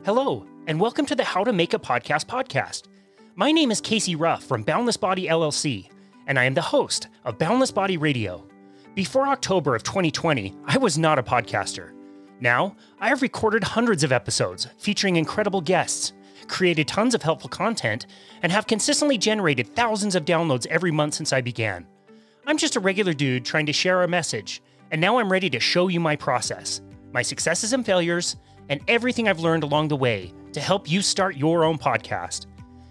Hello, and welcome to the How to Make a Podcast podcast. My name is Casey Ruff from Boundless Body LLC, and I am the host of Boundless Body Radio. Before October of 2020, I was not a podcaster. Now, I have recorded hundreds of episodes featuring incredible guests, created tons of helpful content, and have consistently generated thousands of downloads every month since I began. I'm just a regular dude trying to share a message, and now I'm ready to show you my process, my successes and failures, and everything I've learned along the way to help you start your own podcast.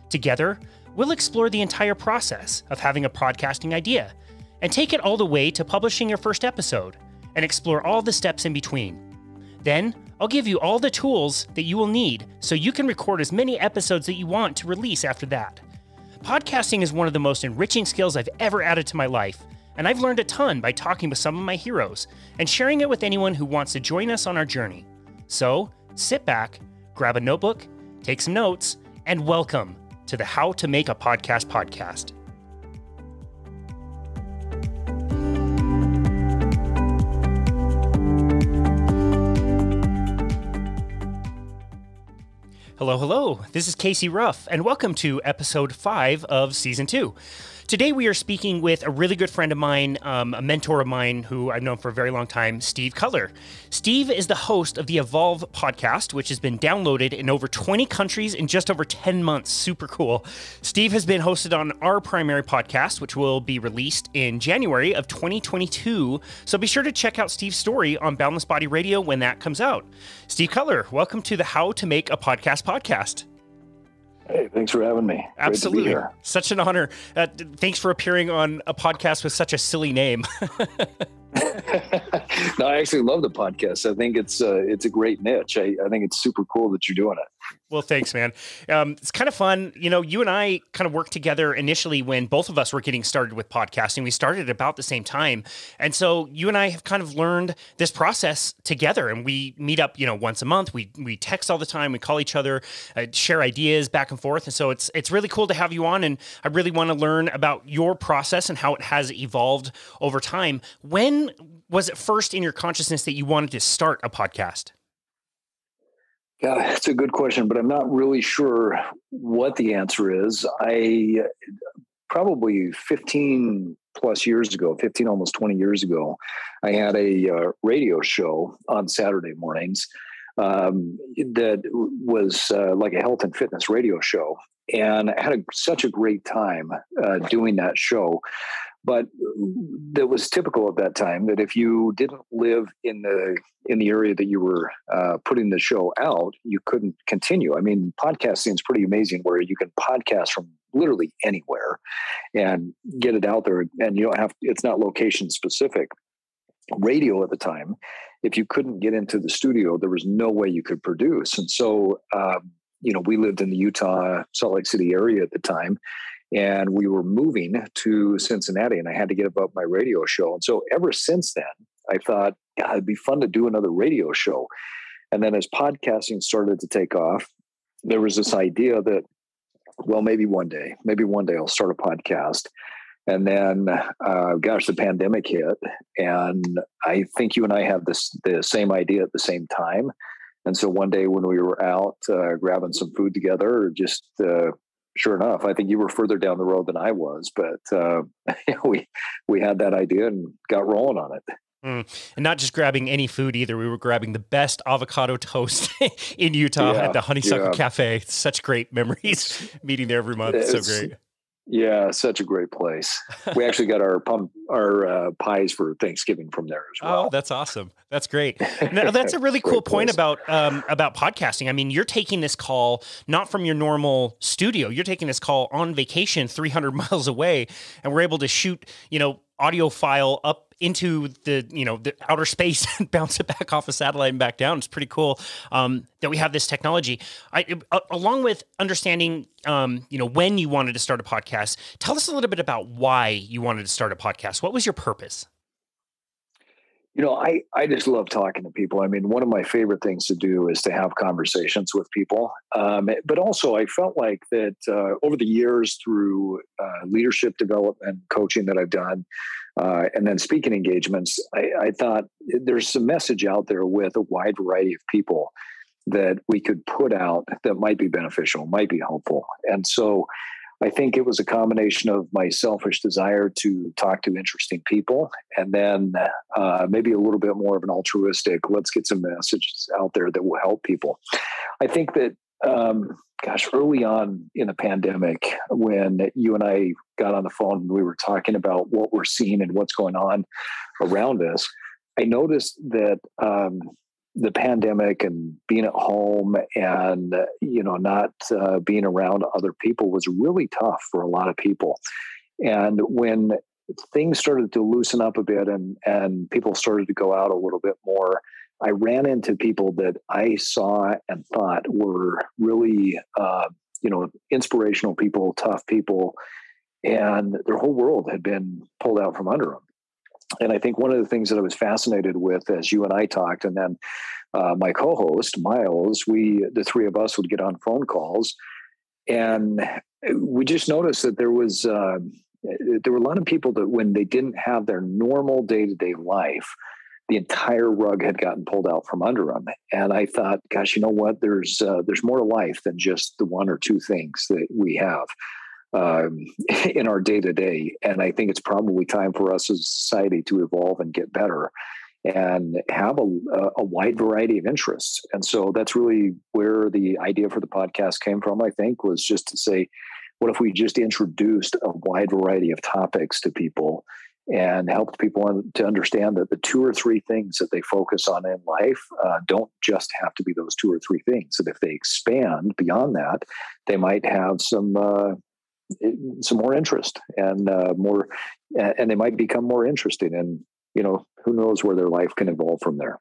Together, we'll explore the entire process of having a podcasting idea and take it all the way to publishing your first episode and explore all the steps in between. Then, I'll give you all the tools that you will need so you can record as many episodes that you want to release after that. Podcasting is one of the most enriching skills I've ever added to my life, and I've learned a ton by talking with some of my heroes and sharing it with anyone who wants to join us on our journey. So, sit back, grab a notebook, take some notes, and welcome to the How to Make a Podcast podcast. Hello. This is Casey Ruff, and welcome to episode 5 of season 2. Today we are speaking with a really good friend of mine, a mentor of mine who I've known for a very long time, Steve Cutler. Steve is the host of the Evolve podcast, which has been downloaded in over 20 countries in just over 10 months. Super cool. Steve has been hosted on our primary podcast, which will be released in January of 2022. So be sure to check out Steve's story on Boundless Body Radio when that comes out. Steve Cutler, welcome to the How to Make a Podcast. Hey, thanks for having me. Absolutely. Great to be here. Such an honor. Thanks for appearing on a podcast with such a silly name. No, I actually love the podcast. I think it's a great niche. I think it's super cool that you're doing it. Well, thanks, man. It's kind of fun. You know, you and I kind of worked together initially when both of us were getting started with podcasting. We started at about the same time. And so you and I have kind of learned this process together, and we meet up, once a month. We text all the time. We call each other, share ideas back and forth. And so it's really cool to have you on. And I really want to learn about your process and how it has evolved over time. When was it first in your consciousness that you wanted to start a podcast? Yeah, that's a good question, but I'm not really sure what the answer is. I probably 15 plus years ago, 15, almost 20 years ago, I had a radio show on Saturday mornings that was like a health and fitness radio show. And I had such a great time doing that show. But that was typical at that time, that if you didn't live in the area that you were putting the show out, you couldn't continue. I mean, podcasting is pretty amazing, where you can podcast from literally anywhere and get it out there, and you don't have, it's not location specific. Radio at the time, if you couldn't get into the studio, there was no way you could produce. And so, we lived in the Utah, Salt Lake City area at the time. And we were moving to Cincinnati, and I had to get above my radio show. And so ever since then, I thought, God, it'd be fun to do another radio show. And then as podcasting started to take off, there was this idea that, well, maybe one day I'll start a podcast. And then, the pandemic hit. And I think you and I had the same idea at the same time. And so one day when we were out grabbing some food together, sure enough, I think you were further down the road than I was, but we had that idea and got rolling on it. And not just grabbing any food either. We were grabbing the best avocado toast in Utah at the Honeysuckle Cafe. Such great memories meeting there every month. It's so great. Yeah, such a great place. We actually got our pies for Thanksgiving from there as well. Oh, that's awesome. That's great. Now, that's a really cool point about podcasting. I mean, you're taking this call not from your normal studio. You're taking this call on vacation 300 miles away, and we're able to shoot, audio file up into the outer space and bounce it back off a satellite and back down. It's pretty cool that we have this technology. Along with understanding, when you wanted to start a podcast, tell us a little bit about why you wanted to start a podcast. What was your purpose? I just love talking to people. I mean, one of my favorite things to do is to have conversations with people. But also I felt like that over the years through leadership development, coaching that I've done, and then speaking engagements, I thought there's a message out there with a wide variety of people that we could put out that might be beneficial, might be helpful. And so I think it was a combination of my selfish desire to talk to interesting people, and then maybe a little bit more of an altruistic, let's get some messages out there that will help people. I think that, early on in the pandemic, when you and I got on the phone and we were talking about what we're seeing and what's going on around us, I noticed that the pandemic and being at home and, not being around other people was really tough for a lot of people. And when things started to loosen up a bit and people started to go out a little bit more, I ran into people that I saw and thought were really, inspirational people, tough people, and their whole world had been pulled out from under them. And I think one of the things that I was fascinated with as you and I talked, and then my co-host, Miles, the three of us would get on phone calls, and we just noticed that there were a lot of people that when they didn't have their normal day-to-day life, the entire rug had gotten pulled out from under them. And I thought, gosh, you know what? There's more to life than just the one or two things that we have in our day to day. And I think it's probably time for us as a society to evolve and get better and have a wide variety of interests. And so that's really where the idea for the podcast came from, I think, was just to say, what if we just introduced a wide variety of topics to people and helped people to understand that the two or three things that they focus on in life don't just have to be those two or three things. And if they expand beyond that, they might have some more interest and they might become more interesting. And who knows where their life can evolve from there.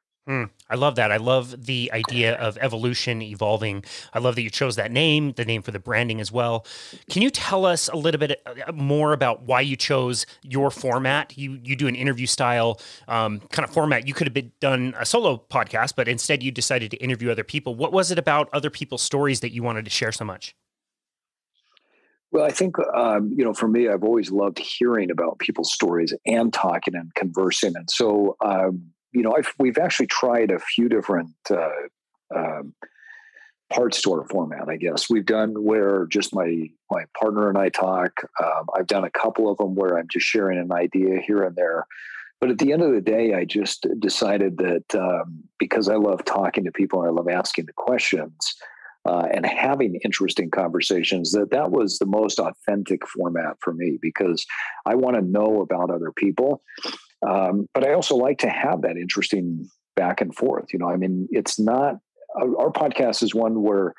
I love that. I love the idea of evolution, evolving. I love that you chose that name, the name for the branding as well. Can you tell us a little bit more about why you chose your format? You do an interview style kind of format. You could have done a solo podcast, but instead you decided to interview other people. What was it about other people's stories that you wanted to share so much? Well, I think, for me, I've always loved hearing about people's stories and talking and conversing. And so, we've actually tried a few different parts to our format, I guess. We've done where just my partner and I talk. I've done a couple of them where I'm just sharing an idea here and there. But at the end of the day, I just decided that because I love talking to people and I love asking the questions and having interesting conversations, that was the most authentic format for me, because I want to know about other people. But I also like to have that interesting back and forth. It's not, our podcast is one where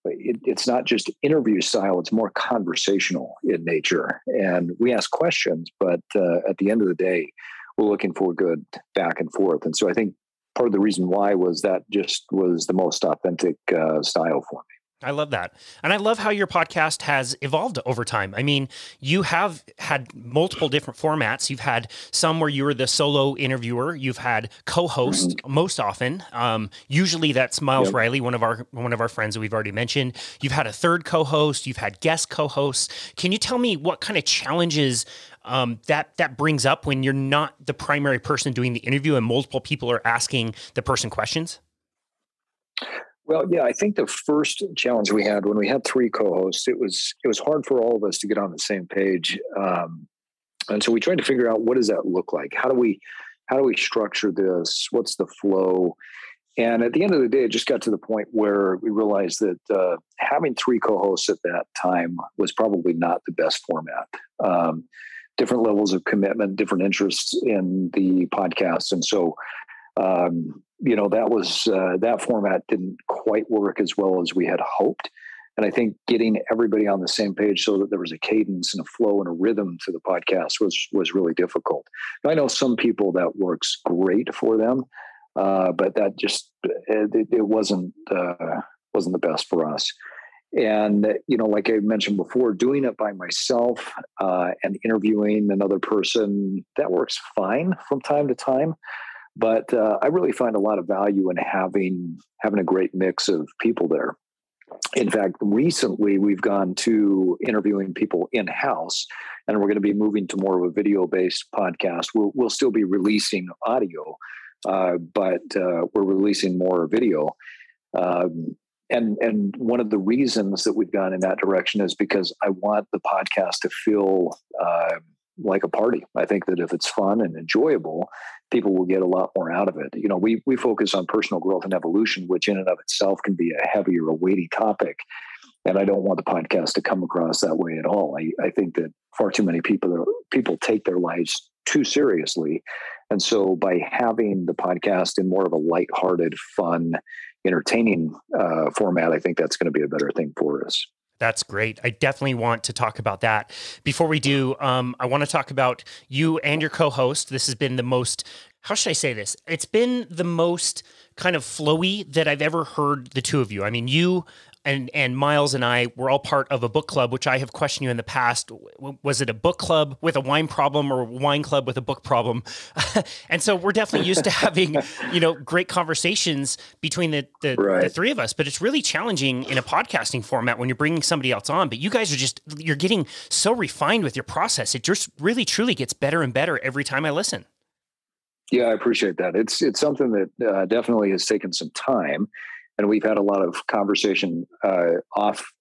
it's not just interview style, it's more conversational in nature. And we ask questions, but at the end of the day, we're looking for good back and forth. And so I think part of the reason why was that just was the most authentic style for me. I love that. And I love how your podcast has evolved over time. I mean, you have had multiple different formats. You've had some where you were the solo interviewer. You've had co-host most often. Usually that's Miles Riley, one of our friends that we've already mentioned. You've had a third co-host. You've had guest co-hosts. Can you tell me what kind of challenges that brings up when you're not the primary person doing the interview and multiple people are asking the person questions? Well, yeah, I think the first challenge we had when we had three co-hosts, it was hard for all of us to get on the same page, and so we tried to figure out, what does that look like? How do we structure this? What's the flow? And at the end of the day, it just got to the point where we realized that having three co-hosts at that time was probably not the best format. Different levels of commitment, different interests in the podcast, and so. That format didn't quite work as well as we had hoped. And I think getting everybody on the same page so that there was a cadence and a flow and a rhythm to the podcast was really difficult. Now, I know some people that works great for them, but that just, it wasn't the best for us. And, like I mentioned before, doing it by myself and interviewing another person, that works fine from time to time. But I really find a lot of value in having a great mix of people there. In fact, recently we've gone to interviewing people in-house, and we're going to be moving to more of a video-based podcast. We'll still be releasing audio, but we're releasing more video. And one of the reasons that we've gone in that direction is because I want the podcast to feel like a party. I think that if it's fun and enjoyable, people will get a lot more out of it. You know, we focus on personal growth and evolution, which in and of itself can be a heavier, a weighty topic. And I don't want the podcast to come across that way at all. I think that far too many people take their lives too seriously. And so by having the podcast in more of a lighthearted, fun, entertaining format, I think that's going to be a better thing for us. That's great. I definitely want to talk about that. Before we do, I want to talk about you and your co-host. This has been the most, how should I say this? It's been the most kind of flowy that I've ever heard the two of you. I mean, you and Miles and I were all part of a book club, which I have questioned you in the past. Was it a book club with a wine problem or a wine club with a book problem? And so we're definitely used to having, great conversations between the three of us, but it's really challenging in a podcasting format when you're bringing somebody else on. But you guys you're getting so refined with your process. It just really, truly gets better and better every time I listen. Yeah, I appreciate that. It's something that definitely has taken some time. And we've had a lot of conversation off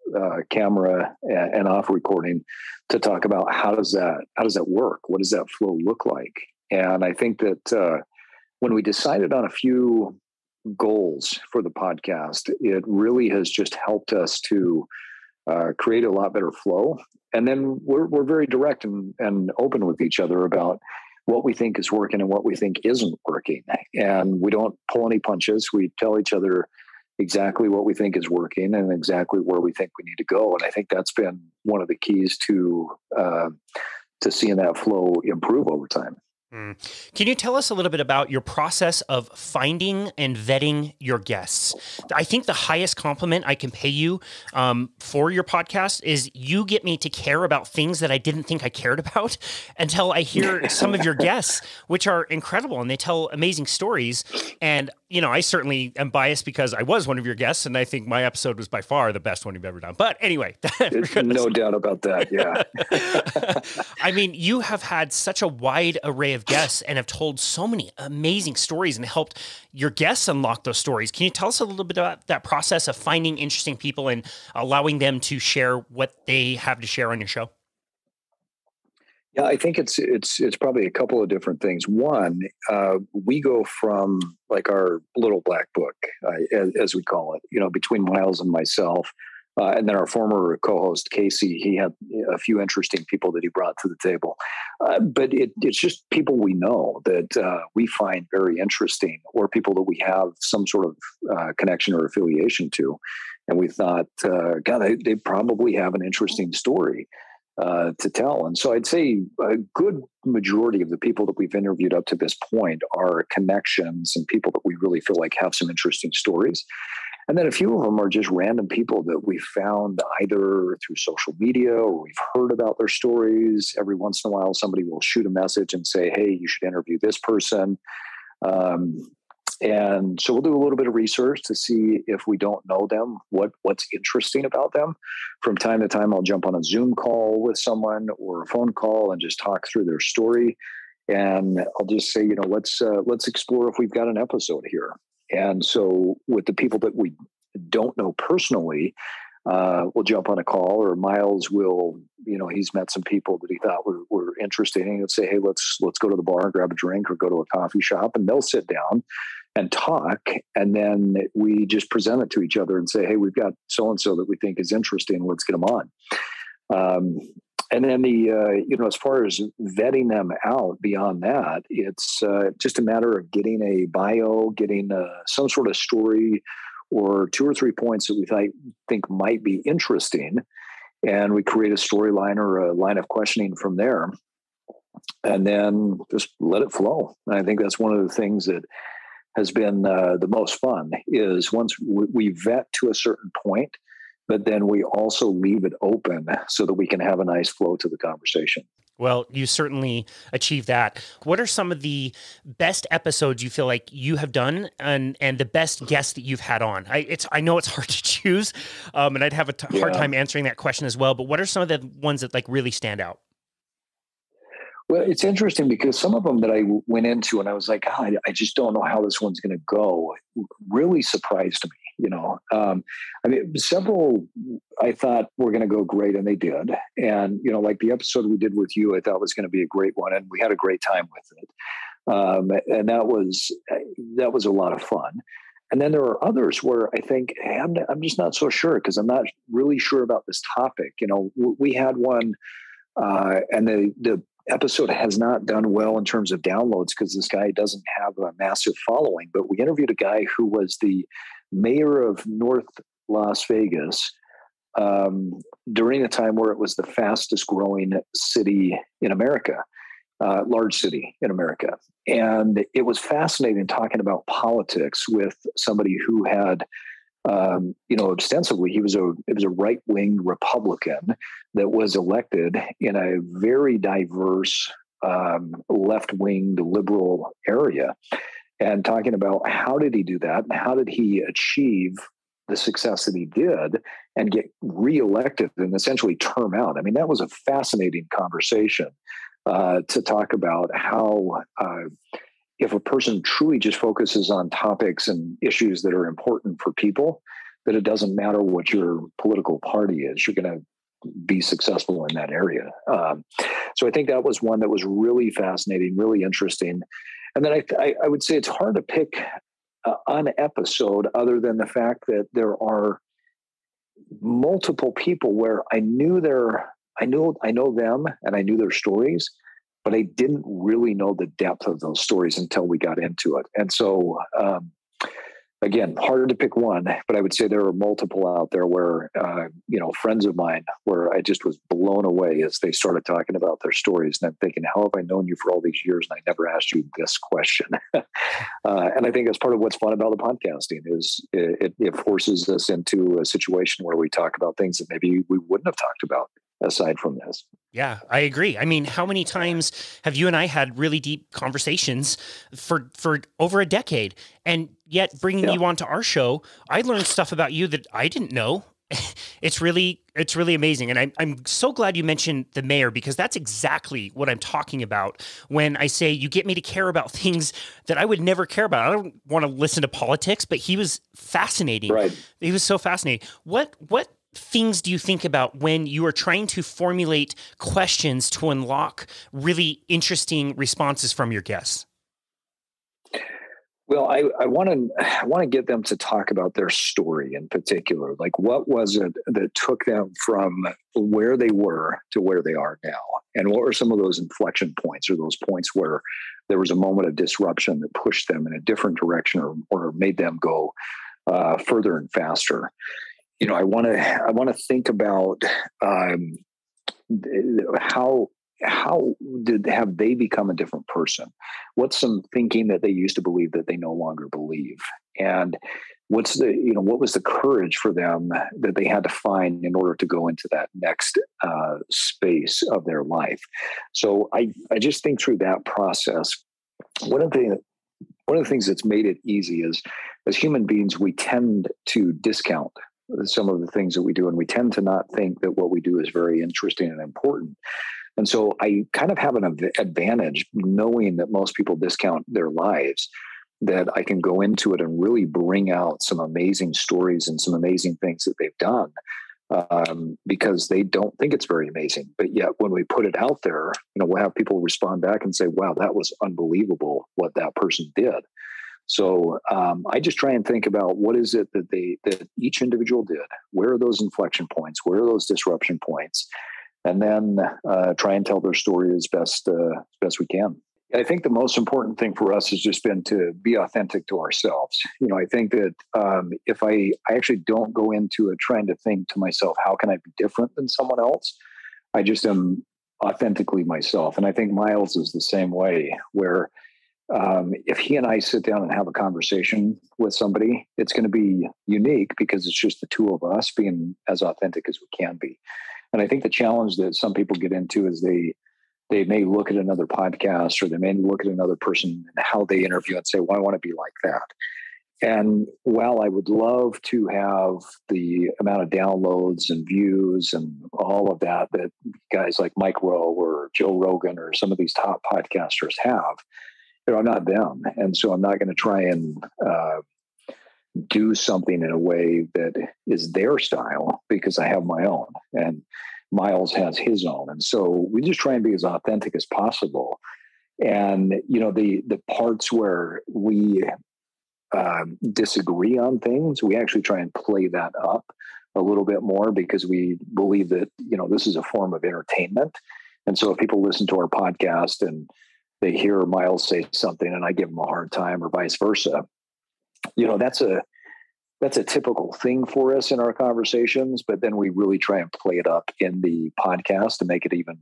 camera and off recording to talk about how does that work? What does that flow look like? And I think that when we decided on a few goals for the podcast, it really has just helped us to create a lot better flow. And then we're very direct and open with each other about what we think is working and what we think isn't working. And we don't pull any punches. We tell each other exactly what we think is working and exactly where we think we need to go. And I think that's been one of the keys to seeing that flow improve over time. Can you tell us a little bit about your process of finding and vetting your guests? I think the highest compliment I can pay you for your podcast is you get me to care about things that I didn't think I cared about until I hear some of your guests, which are incredible, and they tell amazing stories. And, I certainly am biased because I was one of your guests, and I think my episode was by far the best one you've ever done. But anyway. No doubt about that, yeah. I mean, you have had such a wide array of guests and have told so many amazing stories and helped your guests unlock those stories. Can you tell us a little bit about that process of finding interesting people and allowing them to share what they have to share on your show? Yeah, I think it's probably a couple of different things. One, we go from like our little black book, as we call it, between Miles and myself. And then our former co-host, Casey, he had a few interesting people that he brought to the table. But it's just people we know that we find very interesting, or people that we have some sort of connection or affiliation to. And we thought, God, they probably have an interesting story to tell. And so I'd say a good majority of the people that we've interviewed up to this point are connections and people that we really feel like have some interesting stories. And then a few of them are just random people that we found either through social media or we've heard about their stories. Every once in a while, somebody will shoot a message and say, hey, you should interview this person. And so we'll do a little bit of research to see if we don't know them, what's interesting about them. From time to time, I'll jump on a Zoom call with someone or a phone call and just talk through their story. And I'll just say, let's explore if we've got an episode here. And so with the people that we don't know personally, we'll jump on a call, or Miles will, he's met some people that he thought were interesting. And he'll say, hey, let's go to the bar and grab a drink or go to a coffee shop, and they'll sit down and talk. And then we just present it to each other and say, hey, we've got so-and-so that we think is interesting. Let's get them on. And then as far as vetting them out beyond that, it's just a matter of getting a bio, getting some sort of story or 2 or 3 points that we think might be interesting. And we create a storyline or a line of questioning from there, and then just let it flow. And I think that's one of the things that has been the most fun is once we vet to a certain point, but then we also leave it open so that we can have a nice flow to the conversation. Well, you certainly achieved that. What are some of the best episodes you feel like you have done and the best guests that you've had on? I know it's hard to choose, and I'd have a hard time answering that question as well, but what are some of the ones that really stand out? Well, it's interesting because some of them that I went into and I was like, I just don't know how this one's going to go, really surprised me. I mean, several I thought were going to go great, and they did. And, like the episode we did with you, I thought was going to be a great one, and we had a great time with it. And that was a lot of fun. And then there are others where I think, hey, I'm just not so sure, because I'm not really sure about this topic. We had one, and the episode has not done well in terms of downloads because this guy doesn't have a massive following. But we interviewed a guy who was the mayor of North Las Vegas during a time where it was the fastest growing city in America. Large city in America. And it was fascinating talking about politics with somebody who had, extensively, it was a right-wing Republican that was elected in a very diverse left-wing liberal area, and talking about how did he do that and how did he achieve the success that he did and get reelected and essentially term out. I mean, that was a fascinating conversation. To talk about how if a person truly just focuses on topics and issues that are important for people, that it doesn't matter what your political party is, you're going to be successful in that area. So I think that was one that was really fascinating, really interesting. And then I would say it's hard to pick an episode other than the fact that there are multiple people where I know them and I knew their stories, but I didn't really know the depth of those stories until we got into it. And so, again, harder to pick one, but I would say there are multiple out there where, friends of mine, where I just was blown away as they started talking about their stories. And I'm thinking, how have I known you for all these years and I never asked you this question? And I think that's part of what's fun about the podcasting is it forces us into a situation where we talk about things that maybe we wouldn't have talked about aside from this. Yeah, I agree. I mean, how many times have you and I had really deep conversations for over a decade? And yet bringing you onto our show, I learned stuff about you that I didn't know. It's really amazing. And I'm so glad you mentioned the mayor, because that's exactly what I'm talking about when I say you get me to care about things that I would never care about. I don't want to listen to politics, but he was fascinating. Right. He was so fascinating. What things do you think about when you are trying to formulate questions to unlock really interesting responses from your guests? Well, I want to get them to talk about their story in particular. Like, what was it that took them from where they were to where they are now? And what were some of those inflection points, or those points where there was a moment of disruption that pushed them in a different direction or made them go further and faster? I want to think about how have they become a different person? What's some thinking that they used to believe that they no longer believe? And what was the courage for them that they had to find in order to go into that next space of their life? So I just think through that process. One of the things that's made it easy is, as human beings, we tend to discount some of the things that we do, and we tend to not think that what we do is very interesting and important. And so I kind of have an advantage knowing that most people discount their lives, that I can go into it and really bring out some amazing stories and some amazing things that they've done, because they don't think it's very amazing. But yet when we put it out there, we'll have people respond back and say, wow, that was unbelievable what that person did. So I just try and think about what is it that each individual did? Where are those inflection points? Where are those disruption points? And then try and tell their story as best we can. I think the most important thing for us has just been to be authentic to ourselves. I think that if I actually don't go into it trying to think to myself, how can I be different than someone else? I just am authentically myself. And I think Miles is the same way, where if he and I sit down and have a conversation with somebody, it's going to be unique because it's just the two of us being as authentic as we can be. And I think the challenge that some people get into is they may look at another podcast, or they may look at another person and how they interview and say, well, I want to be like that. And while I would love to have the amount of downloads and views and all of that guys like Mike Rowe or Joe Rogan or some of these top podcasters have, I'm not them. And so I'm not going to try and do something in a way that is their style because I have my own and Miles has his own. And so we just try and be as authentic as possible. And, the parts where we disagree on things, we actually try and play that up a little bit more because we believe that, this is a form of entertainment. And so if people listen to our podcast and they hear Miles say something and I give them a hard time or vice versa, that's a typical thing for us in our conversations, but then we really try and play it up in the podcast to make it even,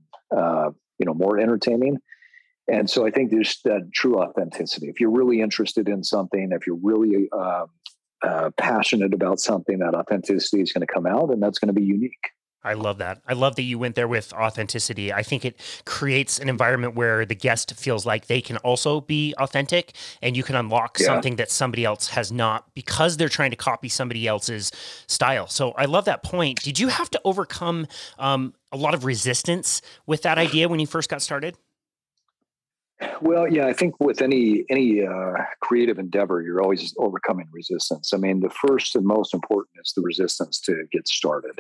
more entertaining. And so I think there's that true authenticity. If you're really interested in something, if you're really passionate about something, that authenticity is going to come out and that's going to be unique. I love that. I love that you went there with authenticity. I think it creates an environment where the guest feels like they can also be authentic and you can unlock something that somebody else has not because they're trying to copy somebody else's style. So I love that point. Did you have to overcome a lot of resistance with that idea when you first got started? Well, yeah, I think with any creative endeavor, you're always overcoming resistance. I mean, the first and most important is the resistance to get started.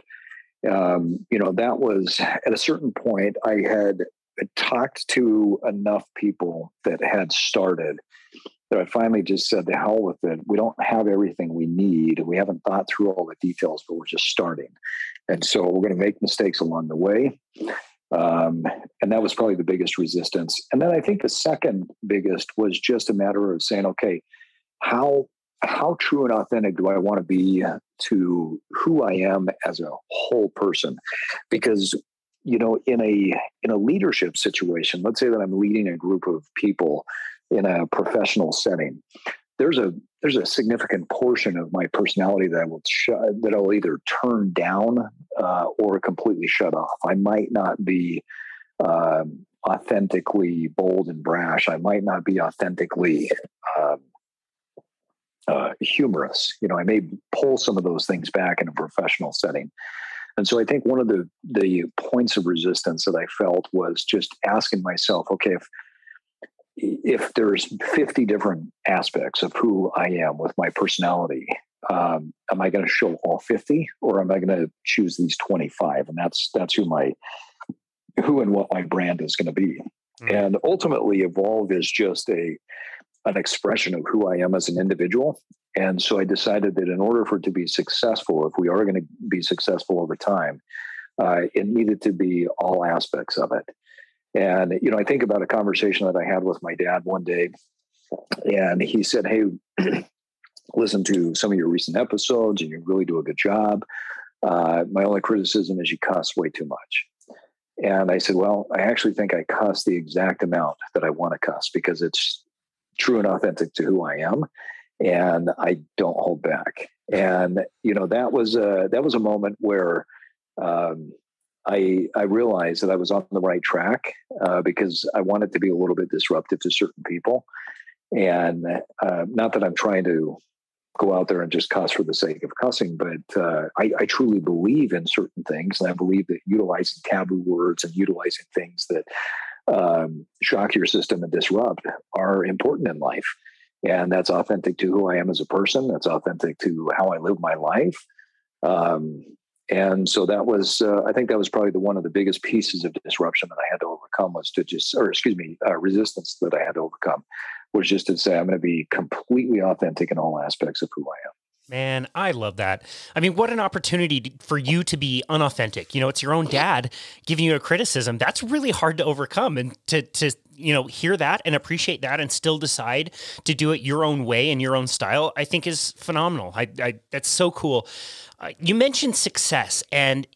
That was at a certain point, I had talked to enough people that had started that I finally just said, the hell with it. We don't have everything we need. We haven't thought through all the details, but we're just starting. And so we're going to make mistakes along the way. And that was probably the biggest resistance. And then I think the second biggest was just a matter of saying, okay, how true and authentic do I want to be to who I am as a whole person? Because, in a leadership situation, let's say that I'm leading a group of people in a professional setting, there's a significant portion of my personality that I'll either turn down or completely shut off. I might not be authentically bold and brash. I might not be authentically humorous. I may pull some of those things back in a professional setting. And so I think one of the points of resistance that I felt was just asking myself, okay, if there's 50 different aspects of who I am with my personality, am I going to show all 50 or am I going to choose these 25? And that's who and what my brand is going to be. Mm-hmm. And ultimately Evolve is just an expression of who I am as an individual. And so I decided that in order for it to be successful, if we are going to be successful over time, it needed to be all aspects of it. And, I think about a conversation that I had with my dad one day, and he said, hey, listen to some of your recent episodes and you really do a good job. My only criticism is you cuss way too much. And I said, well, I actually think I cuss the exact amount that I want to cuss because it's true and authentic to who I am. And I don't hold back. And, that was a moment where, I realized that I was on the right track because I wanted to be a little bit disruptive to certain people. And not that I'm trying to go out there and just cuss for the sake of cussing, but I truly believe in certain things. And I believe that utilizing taboo words and utilizing things that shock your system and disrupt are important in life. And that's authentic to who I am as a person. That's authentic to how I live my life. And so that was, I think that was probably one of the biggest pieces of disruption that I had to overcome resistance that I had to overcome was just to say, I'm going to be completely authentic in all aspects of who I am. Man, I love that. I mean, what an opportunity for you to be unauthentic. It's your own dad giving you a criticism. That's really hard to overcome, and to hear that and appreciate that and still decide to do it your own way and your own style, I think is phenomenal. That's so cool. You mentioned success, and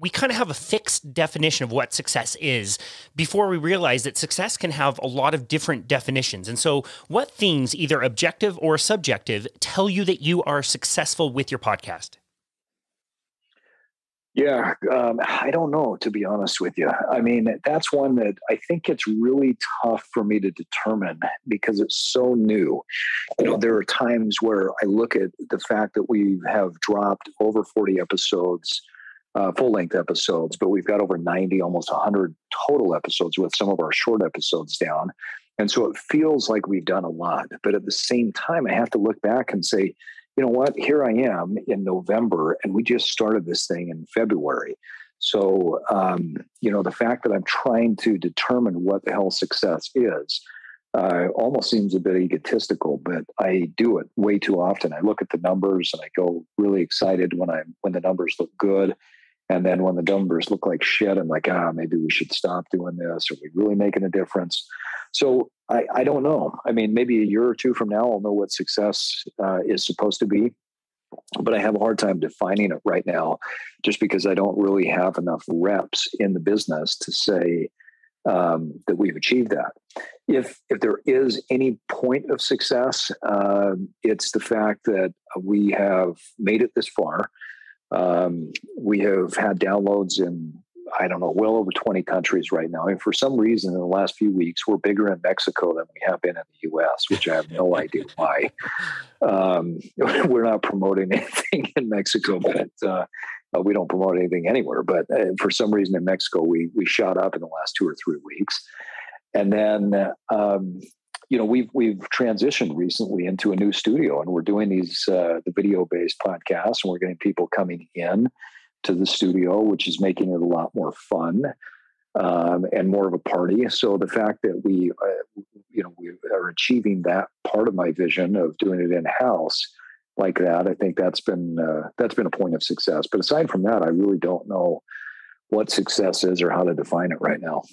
we kind of have a fixed definition of what success is before we realize that success can have a lot of different definitions. And so what things, either objective or subjective, tell you that you are successful with your podcast? Yeah, I don't know, to be honest with you. I mean, that's one that I think it's really tough for me to determine because it's so new. There are times where I look at the fact that we have dropped over 40 episodes, full-length episodes, but we've got over 90, almost 100 total episodes with some of our short episodes down. And so it feels like we've done a lot. But at the same time, I have to look back and say, you know what? Here I am in November, and we just started this thing in February. So, the fact that I'm trying to determine what the hell success is almost seems a bit egotistical, but I do it way too often. I look at the numbers and I go really excited when the numbers look good. And then when the numbers look like shit, I'm like, maybe we should stop doing this. Are we really making a difference? So I don't know. I mean, maybe a year or two from now, I'll know what success is supposed to be. But I have a hard time defining it right now, just because I don't really have enough reps in the business to say that we've achieved that. If there is any point of success, it's the fact that we have made it this far. We have had downloads in, I don't know, well over 20 countries right now. And for some reason, in the last few weeks, we're bigger in Mexico than we have been in the U.S., which I have no idea why. We're not promoting anything in Mexico, but we don't promote anything anywhere. But for some reason in Mexico, we shot up in the last 2 or 3 weeks. And then, we've transitioned recently into a new studio, and we're doing the video-based podcasts, and we're getting people coming in to the studio, which is making it a lot more fun and more of a party. So the fact that we are achieving that part of my vision of doing it in-house like that, I think that's been a point of success. But aside from that, I really don't know what success is or how to define it right now.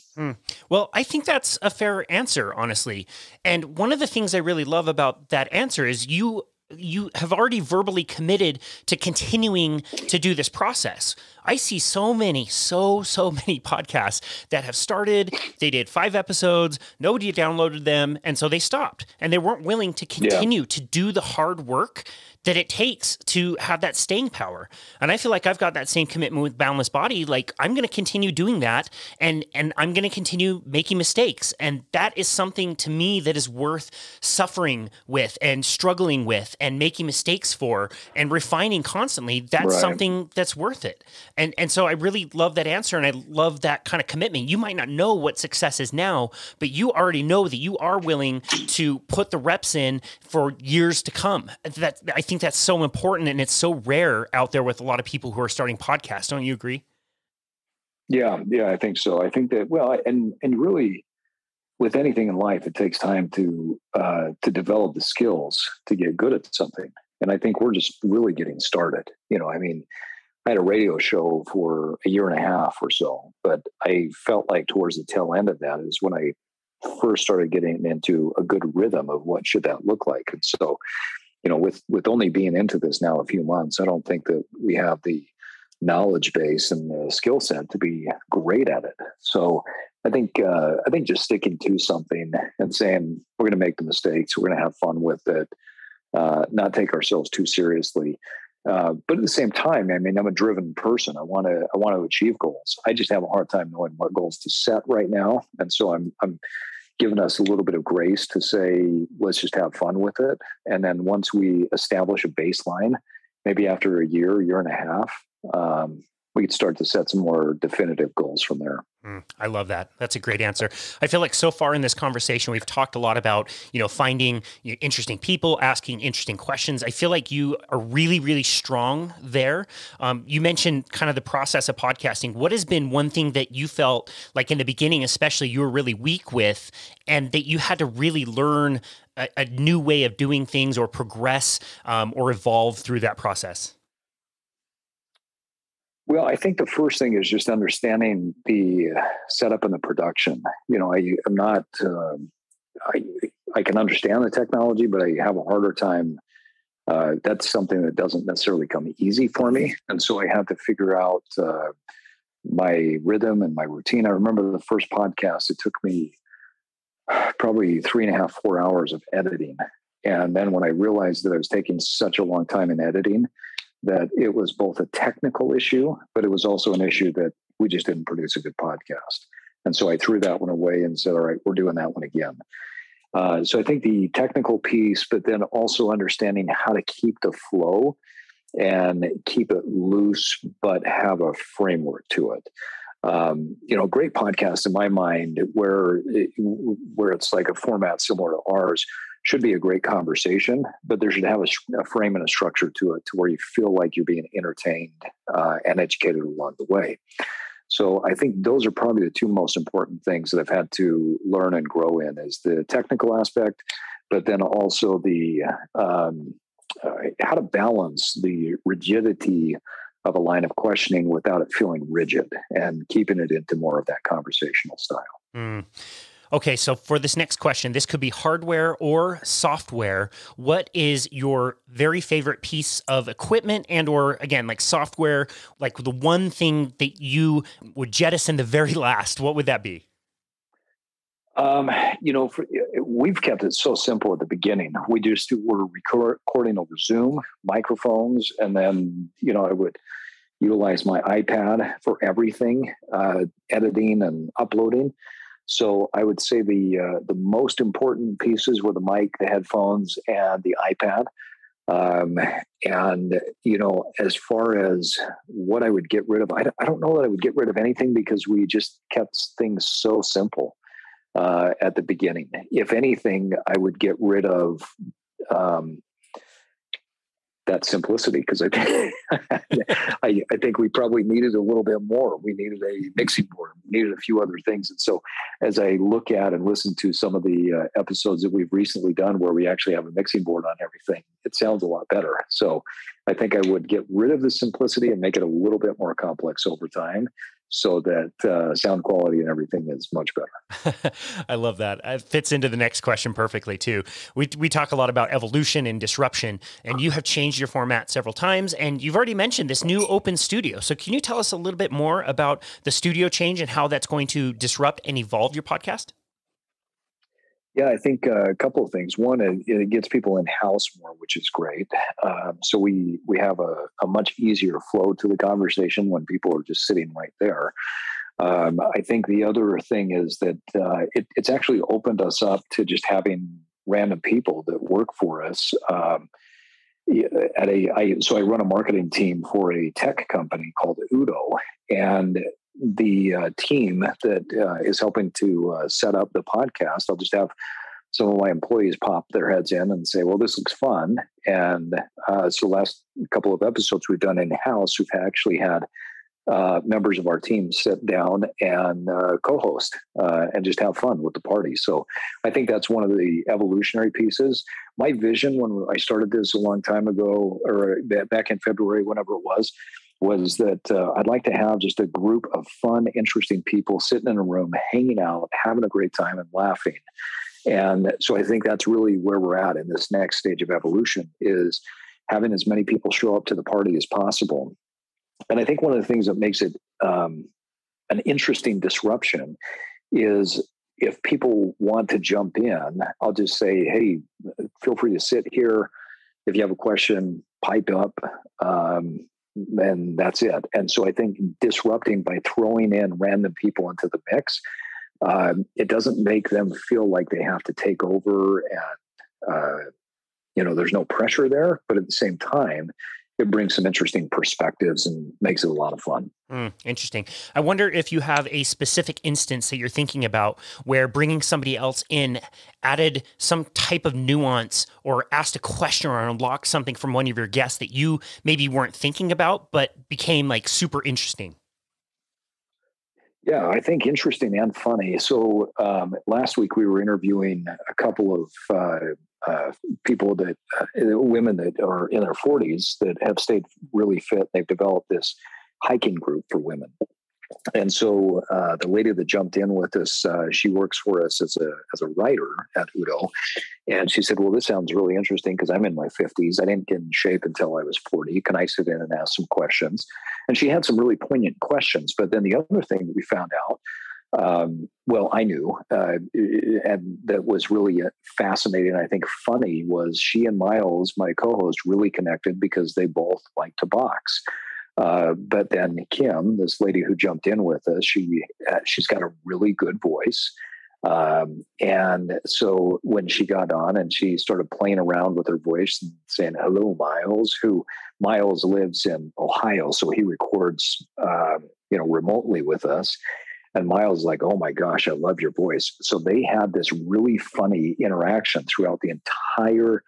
Well, I think that's a fair answer, honestly. And one of the things I really love about that answer is you have already verbally committed to continuing to do this process. I see so many podcasts that have started, they did 5 episodes, nobody downloaded them, and so they stopped. And they weren't willing to continue to do the hard work that it takes to have that staying power. And I feel like I've got that same commitment with Boundless Body. Like, I'm going to continue doing that, and I'm going to continue making mistakes. And that is something to me that is worth suffering with and struggling with and making mistakes for and refining constantly. That's something that's worth it. And so I really love that answer, and I love that kind of commitment. You might not know what success is now, but you already know that you are willing to put the reps in for years to come. I think that's so important, and it's so rare out there with a lot of people who are starting podcasts. Don't you agree? Yeah, I think so. I think that, well, and really with anything in life, it takes time to develop the skills to get good at something. And I think we're just really getting started. I had a radio show for a year and a half or so, but I felt like towards the tail end of that is when I first started getting into a good rhythm of what should that look like. And so, with only being into this now a few months, I don't think that we have the knowledge base and the skill set to be great at it. So I think just sticking to something and saying we're going to make the mistakes, we're going to have fun with it, not take ourselves too seriously. But at the same time, I mean, I'm a driven person. I want to achieve goals. I just have a hard time knowing what goals to set right now, and so I'm giving us a little bit of grace to say let's just have fun with it. And then once we establish a baseline, maybe after a year and a half, we could start to set some more definitive goals from there. I love that. That's a great answer. I feel like so far in this conversation, we've talked a lot about, finding interesting people, asking interesting questions. I feel like you are really, really strong there. You mentioned kind of the process of podcasting. What has been one thing that you felt like in the beginning, especially, you were really weak with, and that you had to really learn a new way of doing things or progress or evolve through that process? Well, I think the first thing is just understanding the setup and the production. I'm not, I can understand the technology, but I have a harder time. That's something that doesn't necessarily come easy for me. And so I have to figure out my rhythm and my routine. I remember the first podcast, it took me probably 3.5, 4 hours of editing. And then when I realized that I was taking such a long time in editing, that it was both a technical issue, but it was also an issue that we just didn't produce a good podcast. And so I threw that one away and said, all right, we're doing that one again. So I think the technical piece, but then also understanding how to keep the flow and keep it loose, but have a framework to it. Great podcast in my mind where it's like a format similar to ours should be a great conversation, but there should have a frame and a structure to it to where you feel like you're being entertained and educated along the way. So I think those are probably the two most important things that I've had to learn and grow in, is the technical aspect, but then also the how to balance the rigidity of a line of questioning without it feeling rigid and keeping it into more of that conversational style. Mm. Okay, so for this next question, this could be hardware or software. What is your very favorite piece of equipment and or, again, like software, like the one thing that you would jettison the very last? What would that be? We've kept it so simple at the beginning. We're recording over Zoom, microphones, and then, I would utilize my iPad for everything, editing and uploading. So I would say the most important pieces were the mic, the headphones, and the iPad. As far as what I would get rid of, I don't know that I would get rid of anything because we just kept things so simple at the beginning. If anything, I would get rid of that simplicity, because I think we probably needed a little bit more. We needed a mixing board, we needed a few other things. And so as I look at and listen to some of the episodes that we've recently done where we actually have a mixing board on everything, it sounds a lot better. So I think I would get rid of the simplicity and make it a little bit more complex over time, so that sound quality and everything is much better. I love that. It fits into the next question perfectly too. We talk a lot about evolution and disruption, and you have changed your format several times, and you've already mentioned this new open studio. So can you tell us a little bit more about the studio change and how that's going to disrupt and evolve your podcast? Yeah, I think a couple of things. One, it gets people in-house more, which is great. So we have a much easier flow to the conversation when people are just sitting right there. I think the other thing is that it's actually opened us up to just having random people that work for us. So I run a marketing team for a tech company called Udo, and the team that is helping to set up the podcast, I'll just have some of my employees pop their heads in and say, well, this looks fun. And so last couple of episodes we've done in-house, we've actually had members of our team sit down and co-host and just have fun with the party. So I think that's one of the evolutionary pieces. My vision when I started this a long time ago, or back in February, whenever it was that I'd like to have just a group of fun, interesting people sitting in a room, hanging out, having a great time and laughing. And so I think that's really where we're at in this next stage of evolution, is having as many people show up to the party as possible. And I think one of the things that makes it an interesting disruption is if people want to jump in, I'll just say, hey, feel free to sit here. If you have a question, pipe up. And that's it. And so I think disrupting by throwing in random people into the mix, it doesn't make them feel like they have to take over and, there's no pressure there, but at the same time, it brings some interesting perspectives and makes it a lot of fun. Interesting. I wonder if you have a specific instance that you're thinking about where bringing somebody else in added some type of nuance or asked a question or unlocked something from one of your guests that you maybe weren't thinking about, but became like super interesting. Yeah, I think interesting and funny. So last week we were interviewing a couple of people that women that are in their 40s that have stayed really fit. They've developed this hiking group for women. And so the lady that jumped in with us, she works for us as a writer at Udo. And she said, well, this sounds really interesting because I'm in my 50s. I didn't get in shape until I was 40. Can I sit in and ask some questions? And she had some really poignant questions. But then the other thing that we found out, I knew, and that was really fascinating, I think funny, was she and Miles, my co-host, really connected because they both like to box. But then Kim, this lady who jumped in with us, she's got a really good voice. And so when she got on and she started playing around with her voice and saying, hello, Miles lives in Ohio. So he records, remotely with us. And Miles is like, oh my gosh, I love your voice. So they had this really funny interaction throughout the entire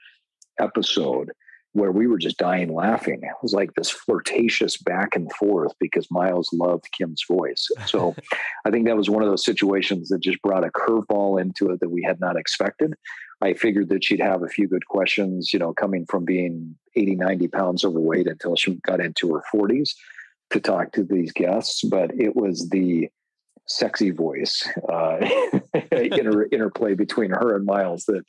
episode where we were just dying laughing. It was like this flirtatious back and forth because Miles loved Kim's voice. So I think that was one of those situations that just brought a curveball into it that we had not expected. I figured that she'd have a few good questions, coming from being 80, 90 pounds overweight until she got into her 40s to talk to these guests. But it was the sexy voice interplay between her and Miles that,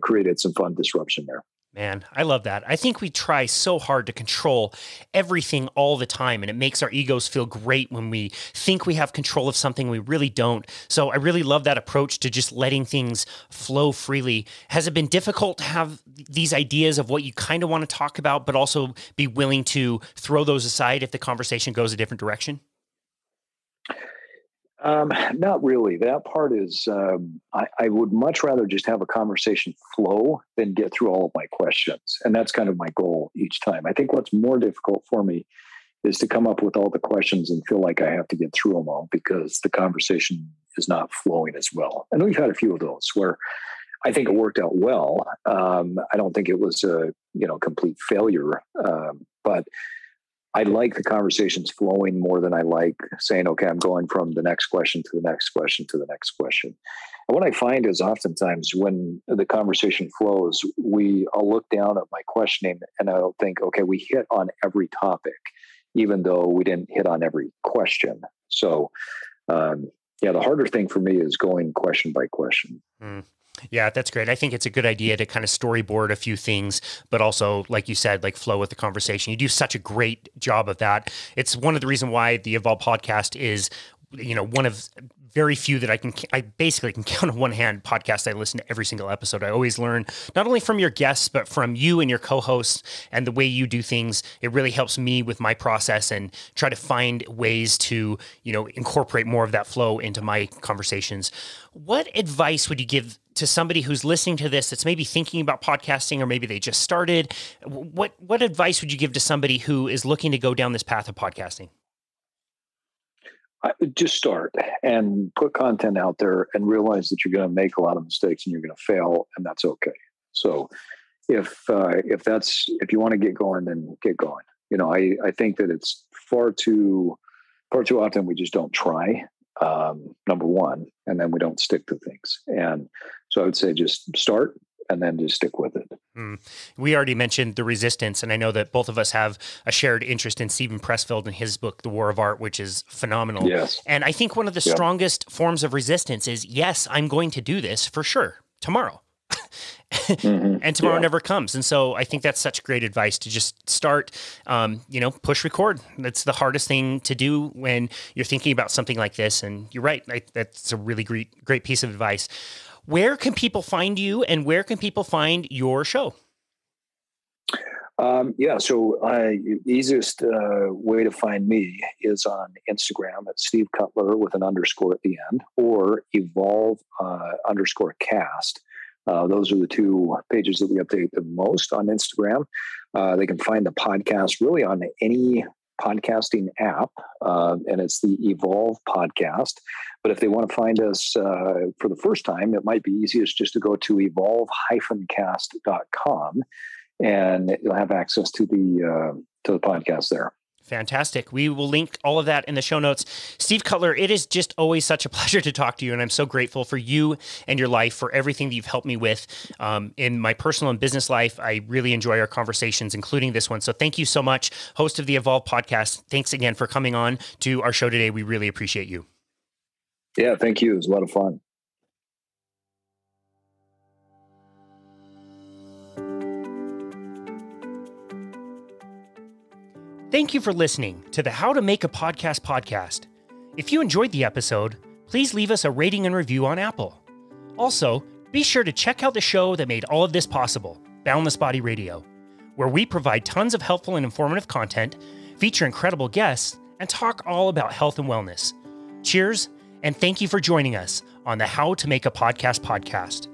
created some fun disruption there. Man, I love that. I think we try so hard to control everything all the time, and it makes our egos feel great when we think we have control of something we really don't. So I really love that approach to just letting things flow freely. Has it been difficult to have these ideas of what you kind of want to talk about, but also be willing to throw those aside if the conversation goes a different direction? Not really. That part is, I would much rather just have a conversation flow than get through all of my questions. And that's kind of my goal each time. I think what's more difficult for me is to come up with all the questions and feel like I have to get through them all because the conversation is not flowing as well. And we've had a few of those where I think it worked out well. I don't think it was a, complete failure. But I like the conversations flowing more than I like saying, okay, I'm going from the next question to the next question to the next question. And what I find is oftentimes when the conversation flows, I'll look down at my questioning and I'll think, okay, we hit on every topic, even though we didn't hit on every question. So, the harder thing for me is going question by question. Mm. Yeah, that's great. I think it's a good idea to kind of storyboard a few things, but also, like you said, like flow with the conversation. You do such a great job of that. It's one of the reasons why the Evolve podcast is, one of very few that I basically can count on one hand podcasts I listen to every single episode. I always learn not only from your guests, but from you and your co-hosts and the way you do things. It really helps me with my process and try to find ways to, incorporate more of that flow into my conversations. What advice would you give to somebody who's listening to this that's maybe thinking about podcasting or maybe they just started? What advice would you give to somebody who is looking to go down this path of podcasting? Just start and put content out there and realize that you're going to make a lot of mistakes and you're going to fail, and that's okay. So if you want to get going, then get going. I think that it's far too often we just don't try, number one, and then we don't stick to things. And so I would say just start and then just stick with it. We already mentioned the resistance, and I know that both of us have a shared interest in Stephen Pressfield and his book, The War of Art, which is phenomenal. Yes. And I think one of the strongest forms of resistance is, yes, I'm going to do this for sure tomorrow. And tomorrow never comes. And so I think that's such great advice to just start, push record. That's the hardest thing to do when you're thinking about something like this. And you're right. That's a really great piece of advice. Where can people find you and where can people find your show? So easiest way to find me is on Instagram at Steve Cutler with an underscore at the end, or evolve _cast. Those are the two pages that we update the most on Instagram. They can find the podcast really on any podcasting app, and it's the Evolve podcast. But if they want to find us for the first time, it might be easiest just to go to evolve-cast.com, and you'll have access to the podcast there. Fantastic. We will link all of that in the show notes. Steve Cutler, it is just always such a pleasure to talk to you, and I'm so grateful for you and your life, for everything that you've helped me with in my personal and business life. I really enjoy our conversations, including this one. So thank you so much, host of the Evolve podcast. Thanks again for coming on to our show today. We really appreciate you. Yeah, thank you. It was a lot of fun. Thank you for listening to the How to Make a podcast. If you enjoyed the episode, please leave us a rating and review on Apple. Also, be sure to check out the show that made all of this possible, Boundless Body Radio, where we provide tons of helpful and informative content, feature incredible guests, and talk all about health and wellness. Cheers, and thank you for joining us on the How to Make a podcast.